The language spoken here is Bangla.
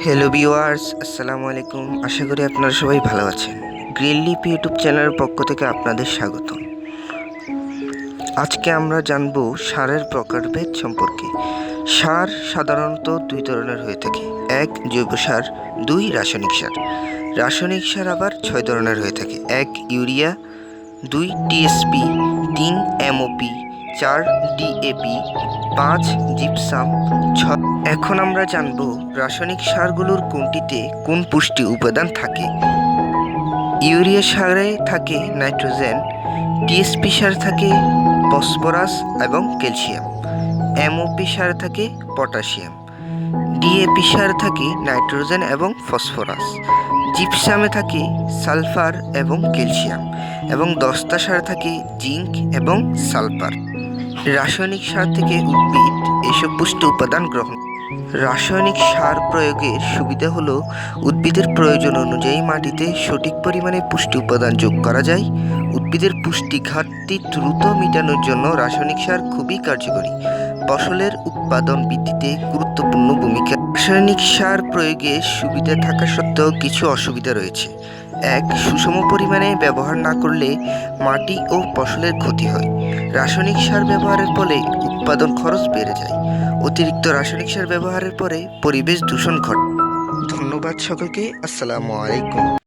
হ্যালো ভিউয়ার্স, আসসালামু আলাইকুম। আশা করি আপনারা সবাই ভালো আছেন। গ্রিন লিফ ইউটিউব চ্যানেলের পক্ষ থেকে আপনাদের স্বাগত। আজকে আমরা জানব সারের প্রকারভেদ সম্পর্কে। সার সাধারণত দুই ধরনের হয়ে থাকে, এক জৈব সার, দুই রাসায়নিক সার। রাসায়নিক সার আবার 6 ধরনের হয়ে থাকে, এক urea, 2 TSP, 3 MOP, 4 DAP, 5 gypsum, 6। এখন আমরা জানব রাসায়নিক সারগুলোর কোনটিতে কোন পুষ্টি উপাদান থাকে। ইউরিয়া সারে থাকে নাইট্রোজেন, টিএসপি সার থাকে ফসফরাস এবং ক্যালসিয়াম, এমওপি সার থাকে পটাশিয়াম, ডিএপি সার থাকে নাইট্রোজেন এবং ফসফরাস, জিপসামে থাকে সালফার এবং ক্যালসিয়াম, এবং দস্তা সার থাকে জিঙ্ক এবং সালফার। রাসায়নিক সার থেকে উদ্ভিদ এসব পুষ্টি উপাদান গ্রহণ। রাসায়নিক সার প্রয়োগের সুবিধা হলো উদ্ভিদের প্রয়োজন অনুযায়ী মাটিতে সঠিক পরিমাণে পুষ্টি উপাদান যোগ করা যায়। উদ্ভিদের পুষ্টি ঘাটতি দ্রুত মেটানোর জন্য রাসায়নিক সার খুবই কার্যকরী। ফসলের উৎপাদন বৃদ্ধিতে গুরুত্বপূর্ণ ভূমিকা। রাসায়নিক সার প্রয়োগের সুবিধা থাকা সত্ত্বেও কিছু অসুবিধা রয়েছে। এক, সুষম পরিমাণে ব্যবহার না করলে মাটি ও ফসলের ক্ষতি হয়। রাসায়নিক সার ব্যবহারের ফলে উৎপাদন খরচ বেড়ে যায়। অতিরিক্ত রাসায়নিক সার ব্যবহারের পরে পরিবেশ দূষণ ঘটে। ধন্যবাদ সকলকে। আসসালামু আলাইকুম।